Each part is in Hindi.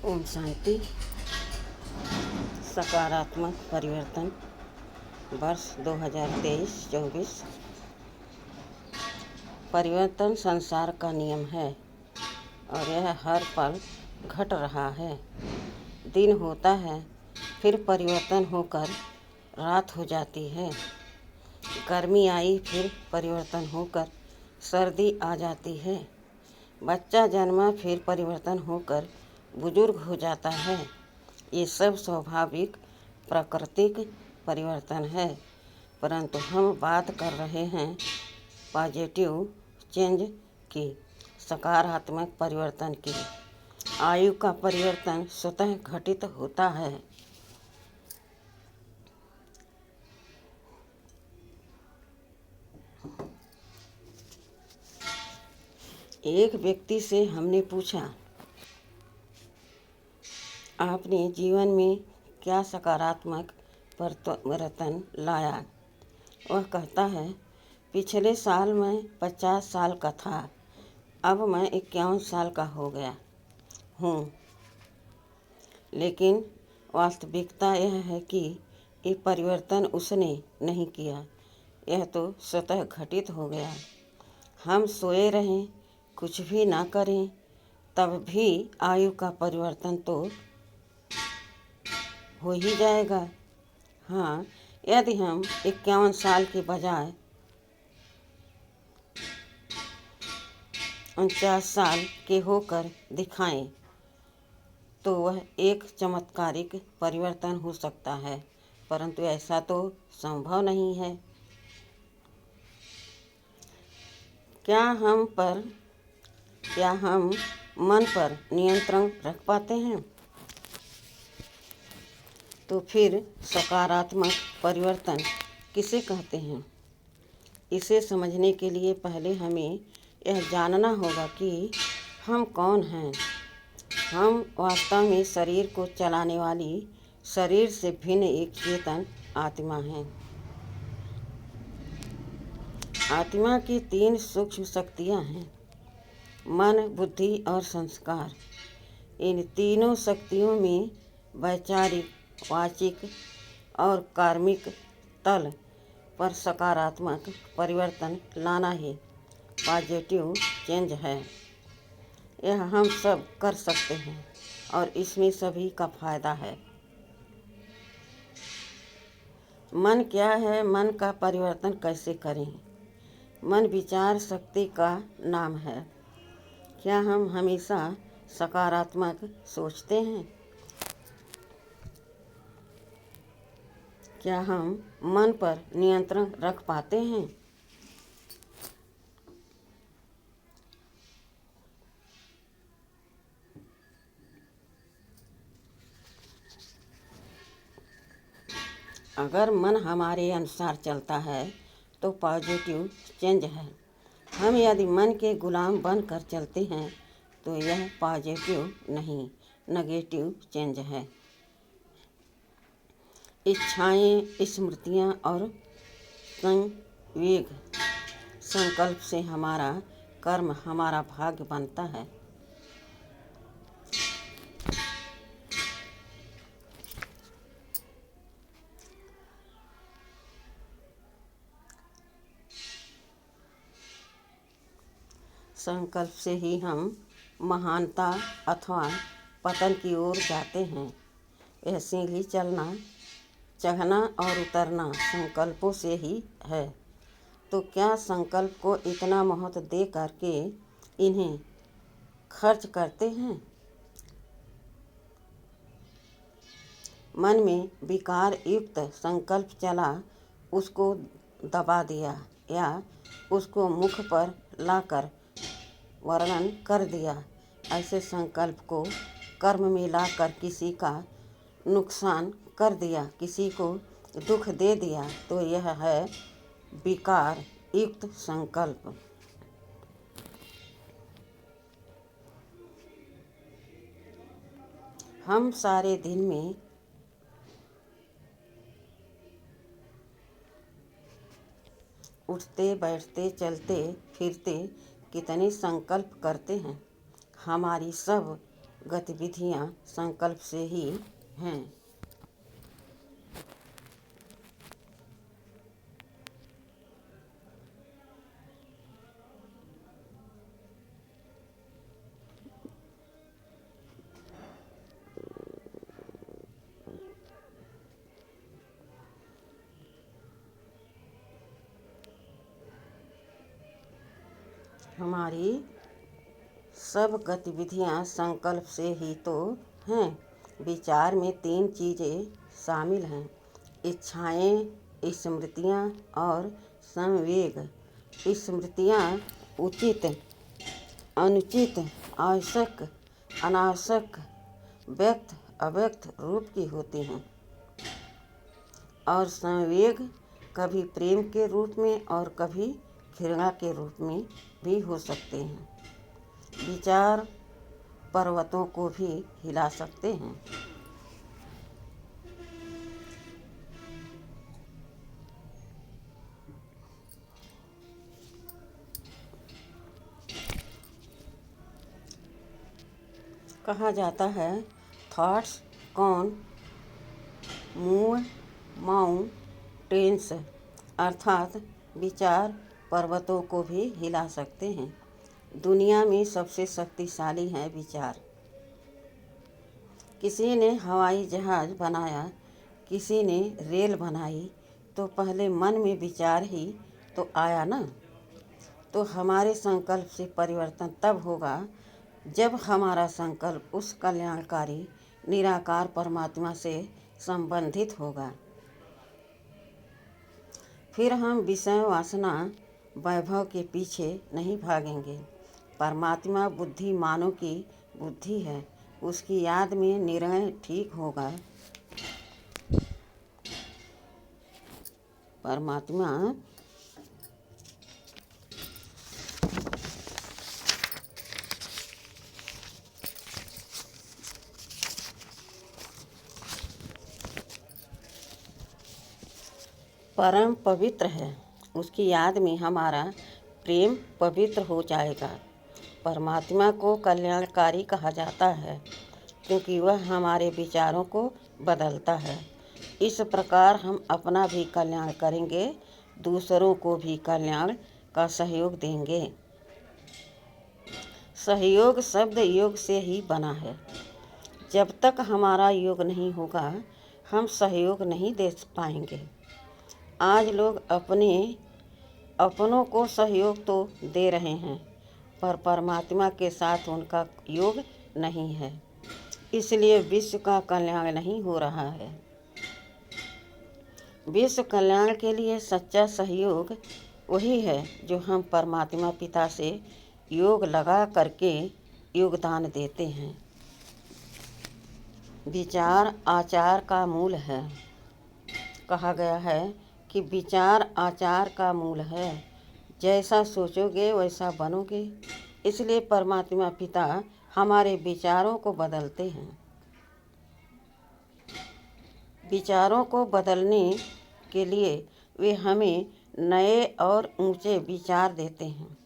ओम शांति। सकारात्मक परिवर्तन वर्ष 2023-24। परिवर्तन संसार का नियम है और यह हर पल घट रहा है। दिन होता है, फिर परिवर्तन होकर रात हो जाती है। गर्मी आई, फिर परिवर्तन होकर सर्दी आ जाती है। बच्चा जन्मा, फिर परिवर्तन होकर बुजुर्ग हो जाता है। ये सब स्वाभाविक प्राकृतिक परिवर्तन है, परंतु हम बात कर रहे हैं पॉजिटिव चेंज की, सकारात्मक परिवर्तन की। आयु का परिवर्तन स्वतः घटित होता है। एक व्यक्ति से हमने पूछा, आपने जीवन में क्या सकारात्मक परिवर्तन लाया? वह कहता है, पिछले साल मैं 50 साल का था, अब मैं 51 साल का हो गया हूँ। लेकिन वास्तविकता यह है कि ये परिवर्तन उसने नहीं किया, यह तो स्वतः घटित हो गया। हम सोए रहें, कुछ भी ना करें, तब भी आयु का परिवर्तन तो हो ही जाएगा। हाँ, यदि हम 51 साल के बजाय 49 साल के होकर दिखाएं, तो वह एक चमत्कारिक परिवर्तन हो सकता है, परंतु ऐसा तो संभव नहीं है। क्या हम मन पर नियंत्रण रख पाते हैं? तो फिर सकारात्मक परिवर्तन किसे कहते हैं? इसे समझने के लिए पहले हमें यह जानना होगा कि हम कौन हैं। हम वास्तव में शरीर को चलाने वाली शरीर से भिन्न एक चेतन आत्मा हैं। आत्मा की 3 सूक्ष्म शक्तियाँ हैं, मन, बुद्धि और संस्कार। इन तीनों शक्तियों में वैचारिक, वाचिक और कार्मिक तल पर सकारात्मक परिवर्तन लाना ही पॉजिटिव चेंज है। यह हम सब कर सकते हैं और इसमें सभी का फायदा है। मन क्या है? मन का परिवर्तन कैसे करें? मन विचार शक्ति का नाम है। क्या हम हमेशा सकारात्मक सोचते हैं? क्या हम मन पर नियंत्रण रख पाते हैं? अगर मन हमारे अनुसार चलता है तो पॉजिटिव चेंज है। हम यदि मन के गुलाम बनकर चलते हैं तो यह पॉजिटिव नहीं, नेगेटिव चेंज है। इच्छाएं, स्मृतियां और संवेग, संकल्प से हमारा कर्म, हमारा भाग्य बनता है। संकल्प से ही हम महानता अथवा पतन की ओर जाते हैं। यह सीढ़ी चढ़ना और उतरना संकल्पों से ही है। तो क्या संकल्प को इतना महत्व दे करके इन्हें खर्च करते हैं? मन में विकार युक्त संकल्प चला, उसको दबा दिया या उसको मुख पर लाकर वर्णन कर दिया। ऐसे संकल्प को कर्म में लाकर किसी का नुकसान कर दिया, किसी को दुख दे दिया, तो यह है विकार युक्त संकल्प। हम सारे दिन में उठते, बैठते, चलते फिरते कितने संकल्प करते हैं। हमारी सब गतिविधियाँ संकल्प से ही हैं। हमारी सब गतिविधियाँ संकल्प से ही तो हैं। विचार में 3 चीज़ें शामिल हैं: इच्छाएं, स्मृतियाँ और संवेग। स्मृतियाँ उचित, अनुचित, आवश्यक, अनावश्यक, व्यक्त अव्यक्त रूप की होती हैं, और संवेग कभी प्रेम के रूप में और कभी घृणा के रूप में भी हो सकते हैं। विचार पर्वतों को भी हिला सकते हैं। कहा जाता है, थॉट्स कॉन मूव माउंटेन्स, अर्थात विचार पर्वतों को भी हिला सकते हैं। दुनिया में सबसे शक्तिशाली हैं विचार। किसी ने हवाई जहाज बनाया, किसी ने रेल बनाई, तो पहले मन में विचार ही तो आया ना। तो हमारे संकल्प से परिवर्तन तब होगा जब हमारा संकल्प उस कल्याणकारी निराकार परमात्मा से संबंधित होगा। फिर हम विषय वासना वैभव के पीछे नहीं भागेंगे। परमात्मा बुद्धिमानों की बुद्धि है, उसकी याद में निर्णय ठीक होगा। परमात्मा परम पवित्र है, उसकी याद में हमारा प्रेम पवित्र हो जाएगा। परमात्मा को कल्याणकारी कहा जाता है क्योंकि वह हमारे विचारों को बदलता है। इस प्रकार हम अपना भी कल्याण करेंगे, दूसरों को भी कल्याण का सहयोग देंगे। सहयोग शब्द योग से ही बना है। जब तक हमारा योग नहीं होगा, हम सहयोग नहीं दे पाएंगे। आज लोग अपनों को सहयोग तो दे रहे हैं, पर परमात्मा के साथ उनका योग नहीं है, इसलिए विश्व का कल्याण नहीं हो रहा है। विश्व कल्याण के लिए सच्चा सहयोग वही है जो हम परमात्मा पिता से योग लगा करके योगदान देते हैं। विचार आचार का मूल है। कहा गया है कि विचार आचार का मूल है, जैसा सोचोगे वैसा बनोगे। इसलिए परमात्मा पिता हमारे विचारों को बदलते हैं। विचारों को बदलने के लिए वे हमें नए और ऊंचे विचार देते हैं।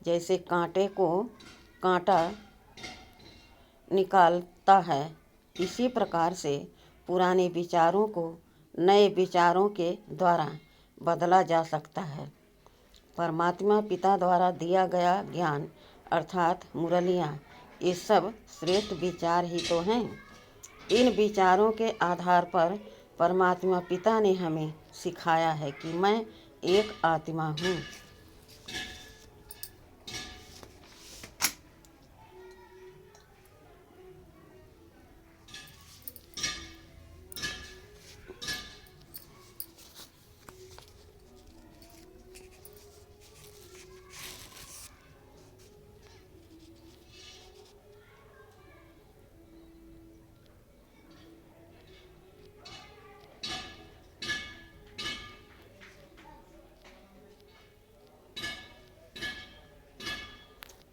जैसे कांटे को कांटा निकालता है, इसी प्रकार से पुराने विचारों को नए विचारों के द्वारा बदला जा सकता है। परमात्मा पिता द्वारा दिया गया ज्ञान अर्थात मुरलियाँ, ये सब श्रेष्ठ विचार ही तो हैं। इन विचारों के आधार पर परमात्मा पिता ने हमें सिखाया है कि मैं एक आत्मा हूँ।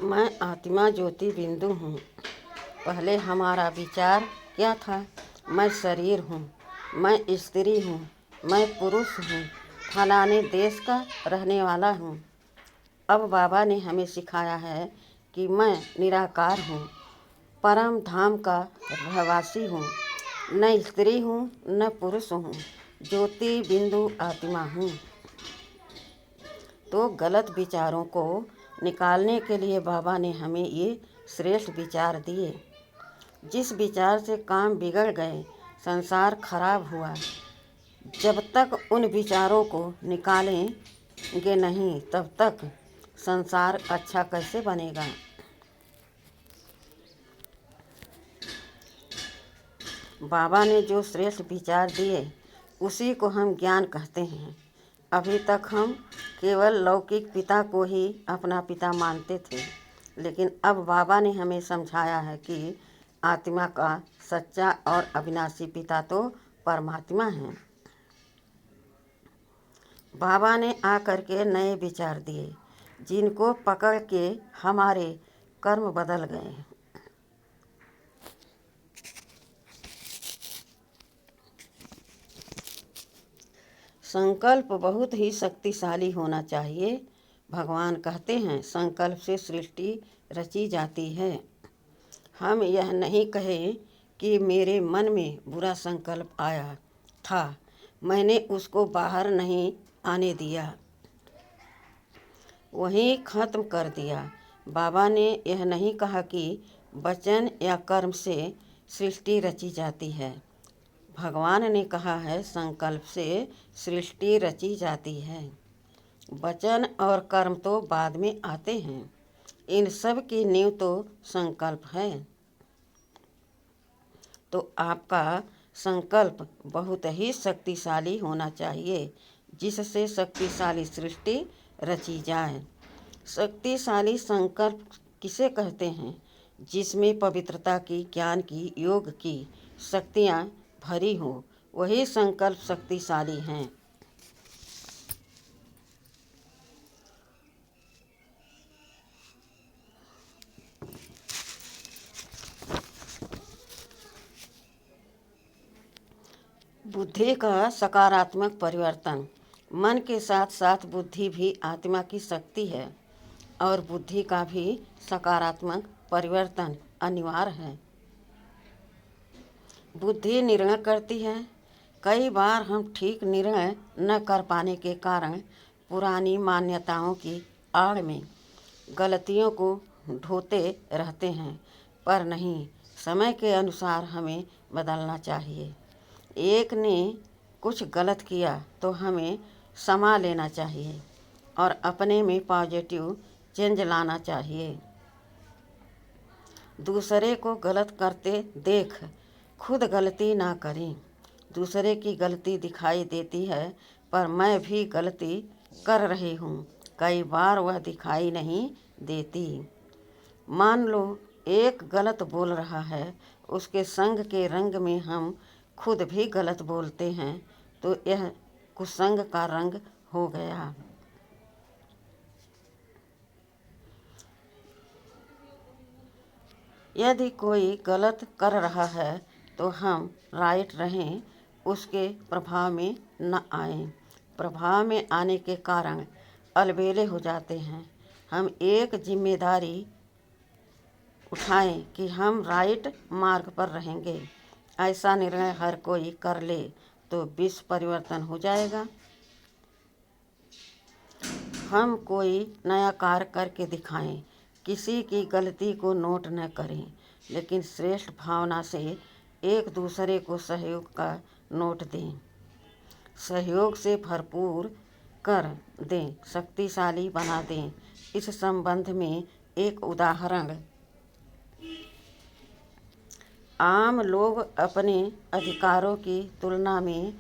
मैं आत्मा ज्योति बिंदु हूँ। पहले हमारा विचार क्या था? मैं शरीर हूँ, मैं स्त्री हूँ, मैं पुरुष हूँ, फलाने देश का रहने वाला हूँ। अब बाबा ने हमें सिखाया है कि मैं निराकार हूँ, परम धाम का रहवासी हूँ। न स्त्री हूँ न पुरुष हूँ, ज्योति बिंदु आत्मा हूँ। तो गलत विचारों को निकालने के लिए बाबा ने हमें ये श्रेष्ठ विचार दिए। जिस विचार से काम बिगड़ गए, संसार खराब हुआ, जब तक उन विचारों को निकालेंगे नहीं तब तक संसार अच्छा कैसे बनेगा। बाबा ने जो श्रेष्ठ विचार दिए उसी को हम ज्ञान कहते हैं। अभी तक हम केवल लौकिक पिता को ही अपना पिता मानते थे, लेकिन अब बाबा ने हमें समझाया है कि आत्मा का सच्चा और अविनाशी पिता तो परमात्मा है। बाबा ने आकर के नए विचार दिए, जिनको पकड़ के हमारे कर्म बदल गए। संकल्प बहुत ही शक्तिशाली होना चाहिए। भगवान कहते हैं, संकल्प से सृष्टि रची जाती है। हम यह नहीं कहें कि मेरे मन में बुरा संकल्प आया था, मैंने उसको बाहर नहीं आने दिया, वहीं खत्म कर दिया। बाबा ने यह नहीं कहा कि वचन या कर्म से सृष्टि रची जाती है। भगवान ने कहा है, संकल्प से सृष्टि रची जाती है। वचन और कर्म तो बाद में आते हैं। इन सब की नींव तो संकल्प है। तो आपका संकल्प बहुत ही शक्तिशाली होना चाहिए, जिससे शक्तिशाली सृष्टि रची जाए। शक्तिशाली संकल्प किसे कहते हैं? जिसमें पवित्रता की, ज्ञान की, योग की शक्तियाँ भरी हो, वही संकल्प शक्तिशाली हैं। बुद्धि का सकारात्मक परिवर्तन। मन के साथ साथ बुद्धि भी आत्मा की शक्ति है और बुद्धि का भी सकारात्मक परिवर्तन अनिवार्य है। बुद्धि निर्णय करती है। कई बार हम ठीक निर्णय न कर पाने के कारण पुरानी मान्यताओं की आड़ में गलतियों को ढोते रहते हैं, पर नहीं, समय के अनुसार हमें बदलना चाहिए। एक ने कुछ गलत किया तो हमें समा लेना चाहिए और अपने में पॉजिटिव चेंज लाना चाहिए। दूसरे को गलत करते देख खुद गलती ना करें। दूसरे की गलती दिखाई देती है, पर मैं भी गलती कर रही हूँ, कई बार वह दिखाई नहीं देती। मान लो एक गलत बोल रहा है, उसके संग के रंग में हम खुद भी गलत बोलते हैं, तो यह कुसंग का रंग हो गया। यदि कोई गलत कर रहा है तो हम राइट रहें, उसके प्रभाव में न आएं। प्रभाव में आने के कारण अलबेले हो जाते हैं। हम एक जिम्मेदारी उठाएं कि हम राइट मार्ग पर रहेंगे। ऐसा निर्णय हर कोई कर ले तो विश्व परिवर्तन हो जाएगा। हम कोई नया कार्य करके दिखाएं, किसी की गलती को नोट न करें, लेकिन श्रेष्ठ भावना से एक दूसरे को सहयोग का नोट दें। सहयोग से भरपूर कर दें, शक्तिशाली बना दें। इस संबंध में एक उदाहरण, आम लोग अपने अधिकारों की तुलना में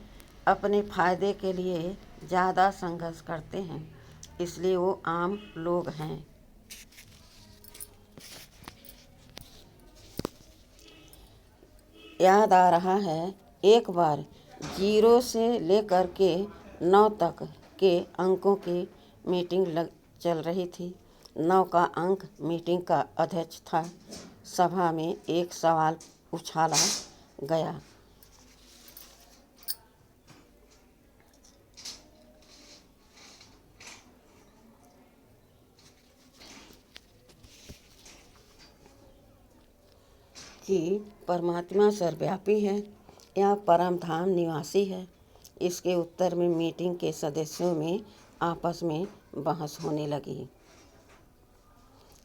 अपने फायदे के लिए ज़्यादा संघर्ष करते हैं, इसलिए वो आम लोग हैं। याद आ रहा है, एक बार 0 से लेकर के 9 तक के अंकों की मीटिंग चल रही थी। 9 का अंक मीटिंग का अध्यक्ष था। सभा में एक सवाल उछाला गया। कि परमात्मा सर्वव्यापी है या परम धाम निवासी है। इसके उत्तर में मीटिंग के सदस्यों में आपस में बहस होने लगी,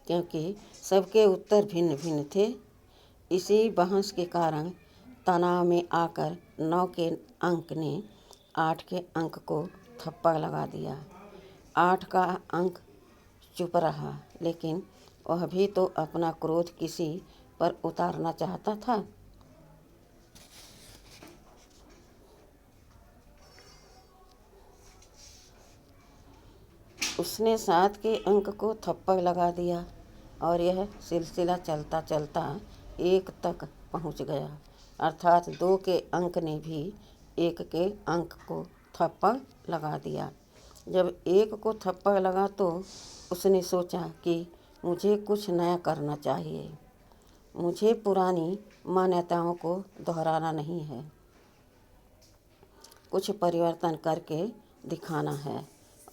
क्योंकि सबके उत्तर भिन्न भिन्न थे। इसी बहस के कारण तनाव में आकर 9 के अंक ने 8 के अंक को थप्पड़ लगा दिया। 8 का अंक चुप रहा, लेकिन वह भी तो अपना क्रोध किसी पर उतारना चाहता था। उसने 7 के अंक को थप्पड़ लगा दिया और यह सिलसिला चलता चलता 1 तक पहुंच गया, अर्थात 2 के अंक ने भी 1 के अंक को थप्पड़ लगा दिया। जब 1 को थप्पड़ लगा तो उसने सोचा कि मुझे कुछ नया करना चाहिए, मुझे पुरानी मान्यताओं को दोहराना नहीं है, कुछ परिवर्तन करके दिखाना है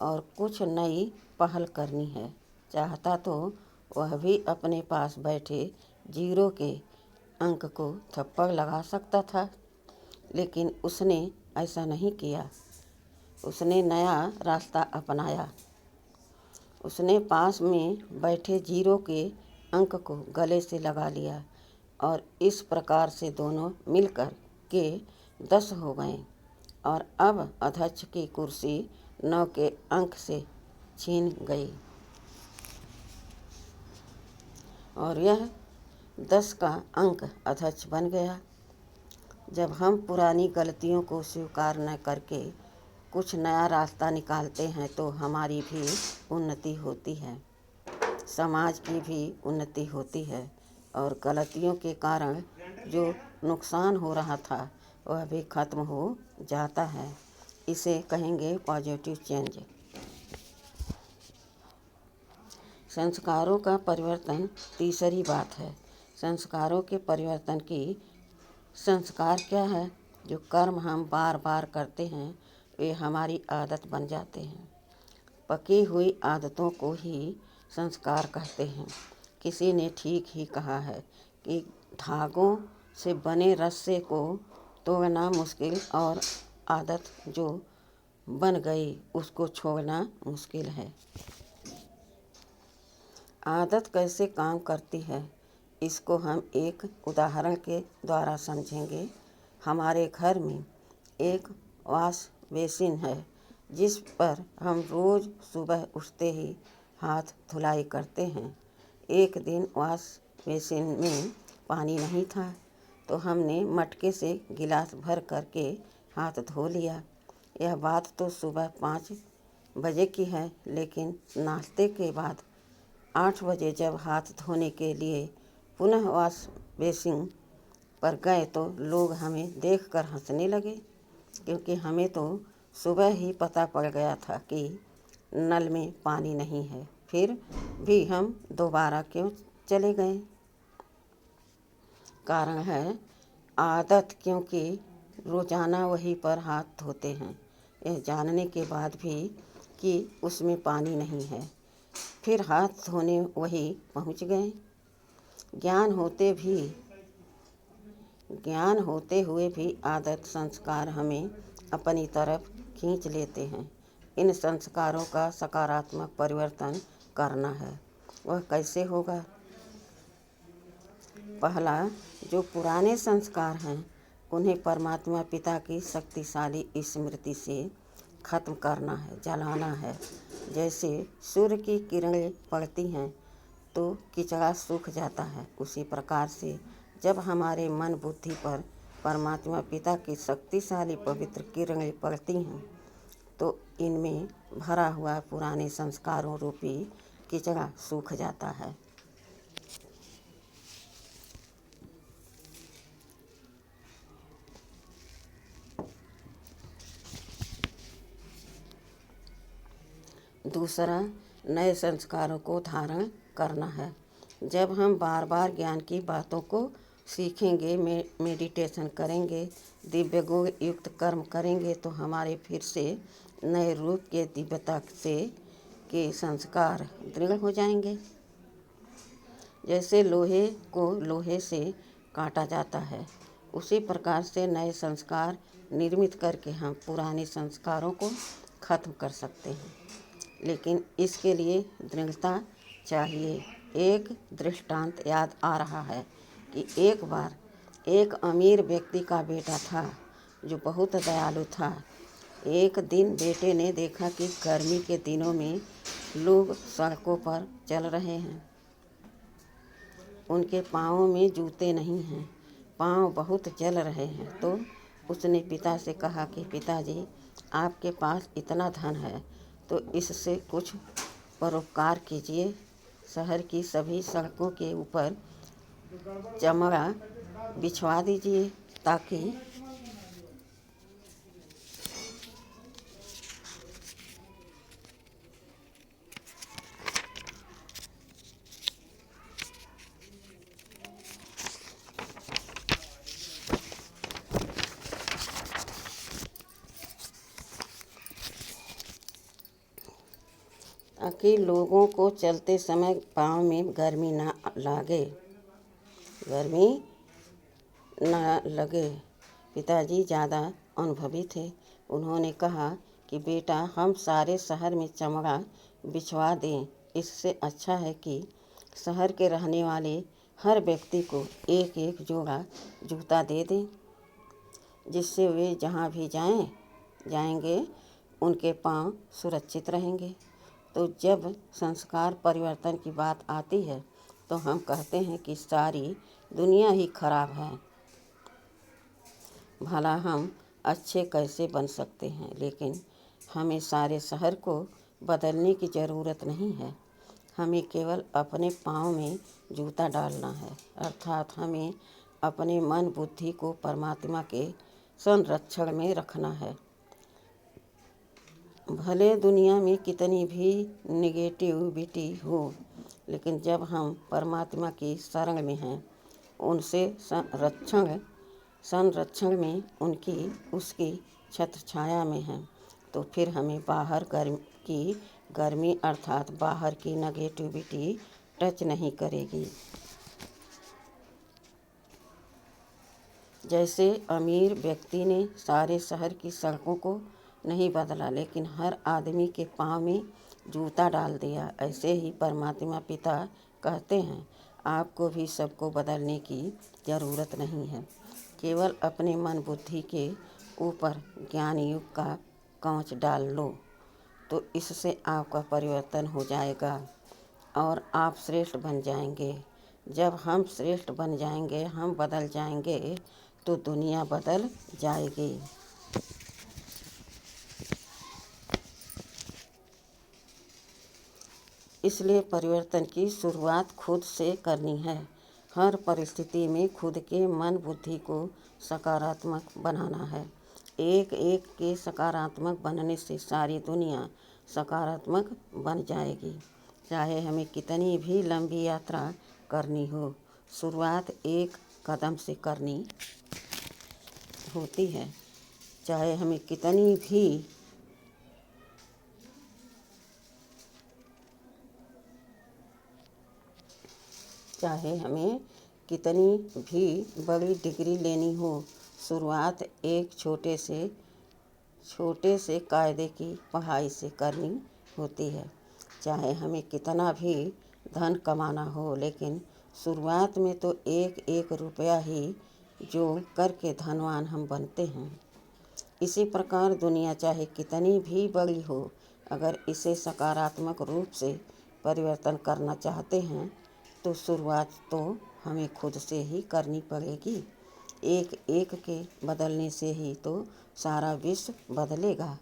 और कुछ नई पहल करनी है। चाहता तो वह भी अपने पास बैठे 0 के अंक को थप्पड़ लगा सकता था, लेकिन उसने ऐसा नहीं किया। उसने नया रास्ता अपनाया। उसने पास में बैठे 0 के अंक को गले से लगा लिया और इस प्रकार से दोनों मिलकर के 10 हो गए और अब अध्यक्ष की कुर्सी 9 के अंक से छीन गई और यह 10 का अंक अध्यक्ष बन गया। जब हम पुरानी गलतियों को स्वीकार न करके कुछ नया रास्ता निकालते हैं तो हमारी भी उन्नति होती है, समाज की भी उन्नति होती है और गलतियों के कारण जो नुकसान हो रहा था वह भी खत्म हो जाता है। इसे कहेंगे पॉजिटिव चेंज। संस्कारों का परिवर्तन तीसरी बात है। संस्कारों के परिवर्तन की संस्कार क्या है? जो कर्म हम बार बार करते हैं वे हमारी आदत बन जाते हैं। पकी हुई आदतों को ही संस्कार कहते हैं। किसी ने ठीक ही कहा है कि धागों से बने रस्से को तोड़ना मुश्किल और आदत जो बन गई उसको छोड़ना मुश्किल है। आदत कैसे काम करती है इसको हम एक उदाहरण के द्वारा समझेंगे। हमारे घर में एक वॉश बेसिन है जिस पर हम रोज़ सुबह उठते ही हाथ धुलाई करते हैं। एक दिन वॉश बेसिन में पानी नहीं था तो हमने मटके से गिलास भर करके हाथ धो लिया। यह बात तो सुबह 5 बजे की है, लेकिन नाश्ते के बाद 8 बजे जब हाथ धोने के लिए पुनः वॉश बेसिन पर गए तो लोग हमें देखकर हंसने लगे, क्योंकि हमें तो सुबह ही पता पड़ गया था कि नल में पानी नहीं है। फिर भी हम दोबारा क्यों चले गए? कारण है आदत, क्योंकि रोज़ाना वहीं पर हाथ धोते हैं, यह जानने के बाद भी कि उसमें पानी नहीं है, फिर हाथ धोने वहीं पहुंच गए। ज्ञान होते हुए भी आदत संस्कार हमें अपनी तरफ खींच लेते हैं। इन संस्कारों का सकारात्मक परिवर्तन करना है। वह कैसे होगा? पहला, जो पुराने संस्कार हैं उन्हें परमात्मा पिता की शक्तिशाली स्मृति से खत्म करना है, जलाना है। जैसे सूर्य की किरणें पड़ती हैं तो कीचड़ा सूख जाता है, उसी प्रकार से जब हमारे मन बुद्धि पर परमात्मा पिता की शक्तिशाली पवित्र किरणें पड़ती हैं तो इनमें भरा हुआ पुराने संस्कारों रूपी कीचड़ा सूख जाता है। दूसरा, नए संस्कारों को धारण करना है। जब हम बार बार ज्ञान की बातों को सीखेंगे, मेडिटेशन करेंगे, दिव्य गुण युक्त कर्म करेंगे तो हमारे फिर से नए रूप के दिव्यता से के संस्कार दृढ़ हो जाएंगे। जैसे लोहे को लोहे से काटा जाता है, उसी प्रकार से नए संस्कार निर्मित करके हम पुराने संस्कारों को खत्म कर सकते हैं। लेकिन इसके लिए दृढ़ता चाहिए। एक दृष्टांत याद आ रहा है कि एक बार एक अमीर व्यक्ति का बेटा था जो बहुत दयालु था। एक दिन बेटे ने देखा कि गर्मी के दिनों में लोग सड़कों पर चल रहे हैं, उनके पाँवों में जूते नहीं हैं, पाँव बहुत जल रहे हैं। तो उसने पिता से कहा कि पिताजी, आपके पास इतना धन है तो इससे कुछ परोपकार कीजिए। शहर की सभी सड़कों के ऊपर चमड़ा बिछवा दीजिए ताकि लोगों को चलते समय पाँव में गर्मी ना लगे। पिताजी ज़्यादा अनुभवी थे। उन्होंने कहा कि बेटा, हम सारे शहर में चमड़ा बिछवा दें। इससे अच्छा है कि शहर के रहने वाले हर व्यक्ति को एक एक जोड़ा जूता दे दें, जिससे वे जहाँ भी जाएंगे उनके पाँव सुरक्षित रहेंगे। तो जब संस्कार परिवर्तन की बात आती है तो हम कहते हैं कि सारी दुनिया ही खराब है, भला हम अच्छे कैसे बन सकते हैं। लेकिन हमें सारे शहर को बदलने की ज़रूरत नहीं है, हमें केवल अपने पाँव में जूता डालना है, अर्थात हमें अपने मन बुद्धि को परमात्मा के संरक्षण में रखना है। भले दुनिया में कितनी भी निगेटिविटी हो, लेकिन जब हम परमात्मा की शरण में हैं, उनसे संरक्षण में उसकी छत्र छाया में हैं, तो फिर हमें बाहर की गर्मी अर्थात बाहर की नेगेटिविटी टच नहीं करेगी। जैसे अमीर व्यक्ति ने सारे शहर की सड़कों को नहीं बदला, लेकिन हर आदमी के पाँव में जूता डाल दिया, ऐसे ही परमात्मा पिता कहते हैं, आपको भी सबको बदलने की ज़रूरत नहीं है, केवल अपने मन बुद्धि के ऊपर ज्ञान युग का कवच डाल लो, तो इससे आपका परिवर्तन हो जाएगा और आप श्रेष्ठ बन जाएंगे। जब हम श्रेष्ठ बन जाएंगे, हम बदल जाएंगे, तो दुनिया बदल जाएगी। इसलिए परिवर्तन की शुरुआत खुद से करनी है। हर परिस्थिति में खुद के मन बुद्धि को सकारात्मक बनाना है। एक एक के सकारात्मक बनने से सारी दुनिया सकारात्मक बन जाएगी। चाहे हमें कितनी भी लंबी यात्रा करनी हो, शुरुआत एक कदम से करनी होती है। चाहे हमें कितनी भी बड़ी डिग्री लेनी हो, शुरुआत एक छोटे से कायदे की पढ़ाई से करनी होती है। चाहे हमें कितना भी धन कमाना हो, लेकिन शुरुआत में तो एक एक रुपया ही जोड़ करके धनवान हम बनते हैं। इसी प्रकार दुनिया चाहे कितनी भी बड़ी हो, अगर इसे सकारात्मक रूप से परिवर्तन करना चाहते हैं तो शुरुआत तो हमें खुद से ही करनी पड़ेगी। एक एक के बदलने से ही तो सारा विश्व बदलेगा।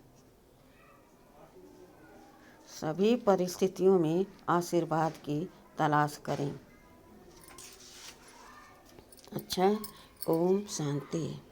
सभी परिस्थितियों में आशीर्वाद की तलाश करें। अच्छा, ओम शांति।